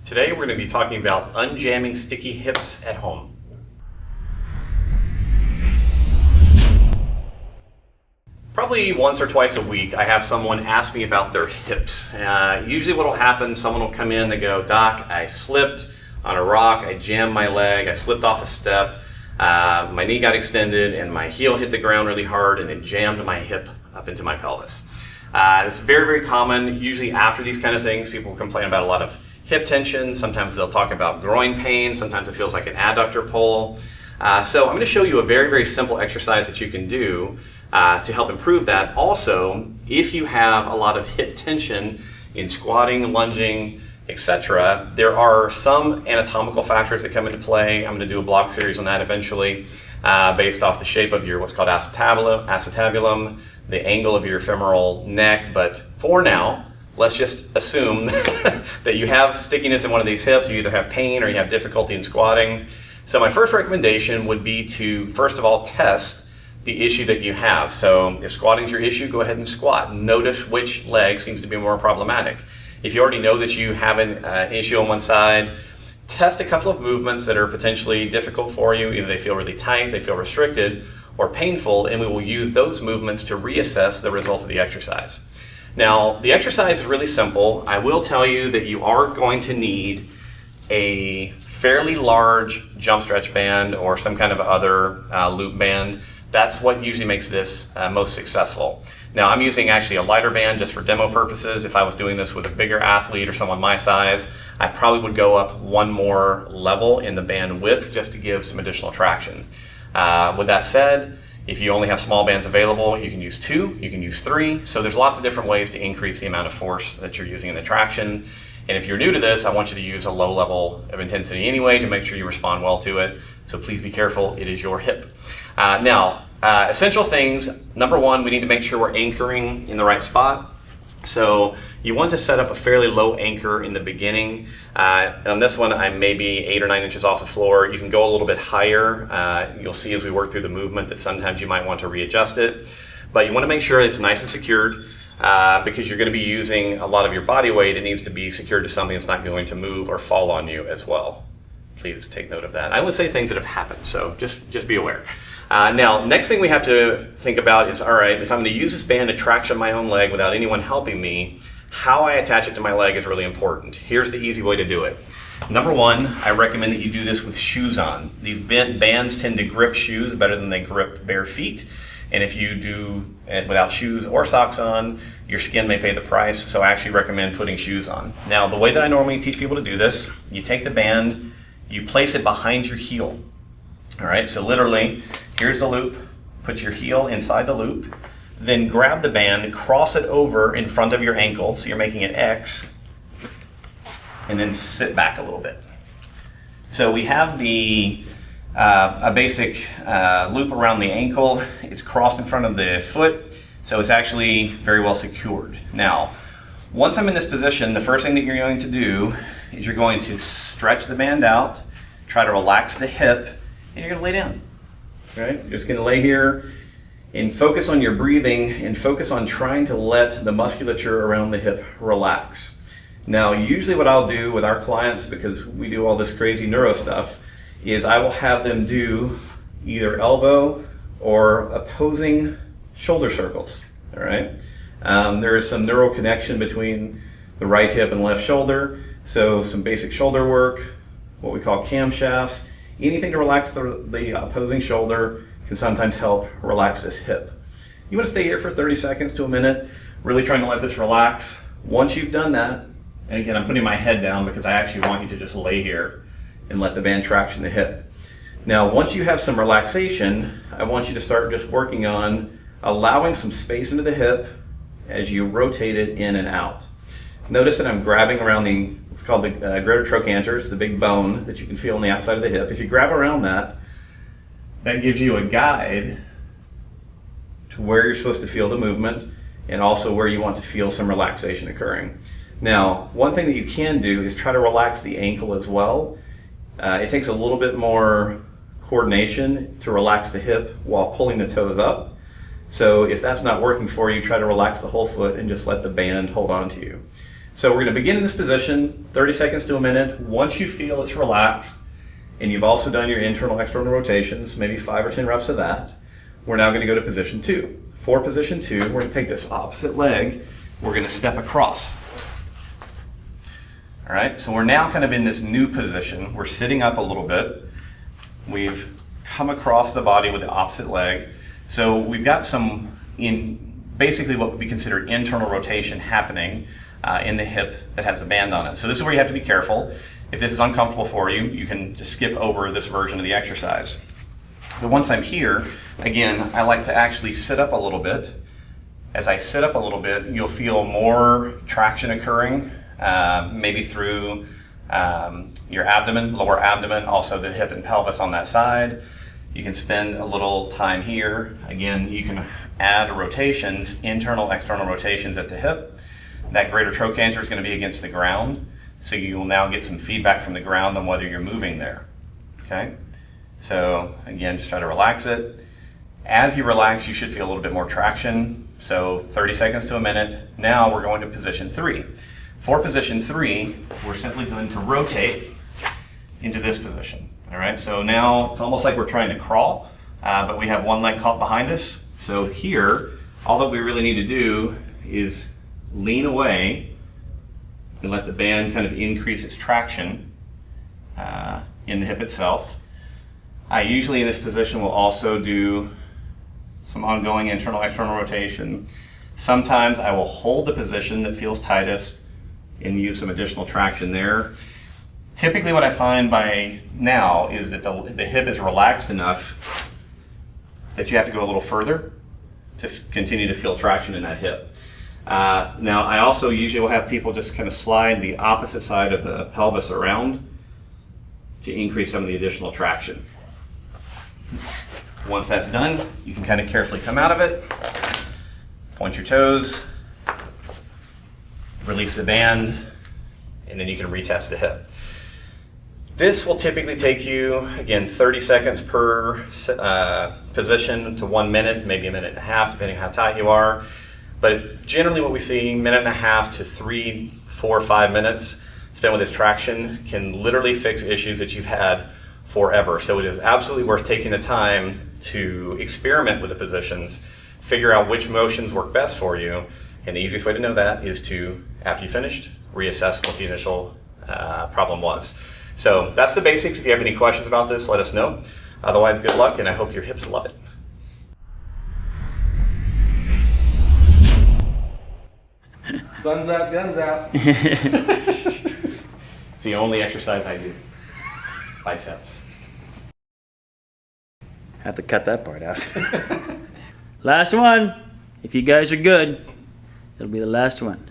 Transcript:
Today we're going to be talking about unjamming sticky hips at home. Probably once or twice a week I have someone ask me about their hips. Usually what will happen, someone will come in, they go, "Doc, I slipped on a rock, I jammed my leg, I slipped off a step, my knee got extended and my heel hit the ground really hard and it jammed my hip up into my pelvis." It's very, very common. Usually after these kind of things, people complain about a lot of hip tension. Sometimes they'll talk about groin pain. Sometimes it feels like an adductor pull. So I'm going to show you a very, very simple exercise that you can do to help improve that. Also, if you have a lot of hip tension in squatting, lunging, etc., there are some anatomical factors that come into play. I'm going to do a blog series on that eventually, based off the shape of your what's called acetabulum, the angle of your femoral neck. But for now, let's just assume that you have stickiness in one of these hips. You either have pain or you have difficulty in squatting. So my first recommendation would be to, first of all, test the issue that you have. So if squatting is your issue, go ahead and squat. Notice which leg seems to be more problematic. If you already know that you have an issue on one side, test a couple of movements that are potentially difficult for you. Either they feel really tight, they feel restricted, or painful, and we will use those movements to reassess the result of the exercise. Now, the exercise is really simple. I will tell you that you are going to need a fairly large jump stretch band or some kind of other loop band. That's what usually makes this most successful. Now, I'm using actually a lighter band just for demo purposes. If I was doing this with a bigger athlete or someone my size, I probably would go up one more level in the band width just to give some additional traction. With that said, if you only have small bands available, you can use 2, you can use 3. So there's lots of different ways to increase the amount of force that you're using in the traction. And if you're new to this, I want you to use a low level of intensity anyway to make sure you respond well to it. So please be careful, it is your hip. Essential things. Number 1, we need to make sure we're anchoring in the right spot. So you want to set up a fairly low anchor in the beginning. On this one, I'm maybe 8 or 9 inches off the floor. You can go a little bit higher. You'll see as we work through the movement that sometimes you might want to readjust it. But you want to make sure it's nice and secured because you're going to be using a lot of your body weight. It needs to be secured to something that's not going to move or fall on you as well. Please take note of that. I only say things that have happened, so just be aware. Now, next thing we have to think about is, all right, if I'm going to use this band to traction my own leg without anyone helping me, how I attach it to my leg is really important. Here's the easy way to do it. Number 1, I recommend that you do this with shoes on. These bands tend to grip shoes better than they grip bare feet. And if you do it without shoes or socks on, your skin may pay the price. So I actually recommend putting shoes on. Now, the way that I normally teach people to do this, you take the band, you place it behind your heel. All right, so literally, here's the loop, put your heel inside the loop, then grab the band, cross it over in front of your ankle, so you're making an X, and then sit back a little bit. So we have a basic loop around the ankle. It's crossed in front of the foot, so it's actually very well secured. Now, once I'm in this position, the first thing that you're going to do is you're going to stretch the band out, try to relax the hip, and you're going to lay down. Right? You're just going to lay here and focus on your breathing and focus on trying to let the musculature around the hip relax. Now, usually what I'll do with our clients, because we do all this crazy neuro stuff, is I will have them do either elbow or opposing shoulder circles. All right? There is some neural connection between the right hip and left shoulder, so some basic shoulder work, what we call camshafts. Anything to relax the opposing shoulder can sometimes help relax this hip. You want to stay here for 30 seconds to a minute, really trying to let this relax. Once you've done that, and again, I'm putting my head down because I actually want you to just lay here and let the band traction the hip. Now, once you have some relaxation, I want you to start just working on allowing some space into the hip as you rotate it in and out. Notice that I'm grabbing around what's called the greater trochanter. It's the big bone that you can feel on the outside of the hip. If you grab around that, that gives you a guide to where you're supposed to feel the movement and also where you want to feel some relaxation occurring. Now, one thing that you can do is try to relax the ankle as well. It takes a little bit more coordination to relax the hip while pulling the toes up. So if that's not working for you, try to relax the whole foot and just let the band hold on to you. So we're going to begin in this position, 30 seconds to a minute. Once you feel it's relaxed, and you've also done your internal, external rotations, maybe 5 or 10 reps of that, we're now going to go to position 2. For position 2, we're going to take this opposite leg, we're going to step across. All right, so we're now kind of in this new position. We're sitting up a little bit. We've come across the body with the opposite leg. So we've got some, basically what would be considered internal rotation happening in the hip that has a band on it. So this is where you have to be careful. If this is uncomfortable for you, you can just skip over this version of the exercise. But once I'm here, again, I like to actually sit up a little bit. As I sit up a little bit, you'll feel more traction occurring, maybe through your abdomen, lower abdomen, also the hip and pelvis on that side. You can spend a little time here. Again, you can add rotations, internal, external rotations at the hip. That greater trochanter is going to be against the ground, so you will now get some feedback from the ground on whether you're moving there. Okay? So again, just try to relax it. As you relax, you should feel a little bit more traction. So 30 seconds to a minute. Now we're going to position 3. For position 3, we're simply going to rotate into this position. All right, so now it's almost like we're trying to crawl, but we have one leg caught behind us. So here, all that we really need to do is lean away and let the band kind of increase its traction in the hip itself. I usually in this position will also do some ongoing internal, external rotation. Sometimes I will hold the position that feels tightest and use some additional traction there. Typically what I find by now is that the hip is relaxed enough that you have to go a little further to continue to feel traction in that hip. Now I also usually will have people just kind of slide the opposite side of the pelvis around to increase some of the additional traction. Once that's done, you can kind of carefully come out of it, point your toes, release the band, and then you can retest the hip. This will typically take you, again, 30 seconds per position to 1 minute, maybe a minute and a half, depending on how tight you are. But generally what we see, 1.5 minutes to 3, 4, 5 minutes spent with this traction can literally fix issues that you've had forever. So it is absolutely worth taking the time to experiment with the positions, figure out which motions work best for you, and the easiest way to know that is to, after you finished, reassess what the initial problem was. So that's the basics. If you have any questions about this, let us know. Otherwise, good luck, and I hope your hips love it. Sun's out, guns out. It's the only exercise I do. Biceps. Have to cut that part out. Last one. If you guys are good, it'll be the last one.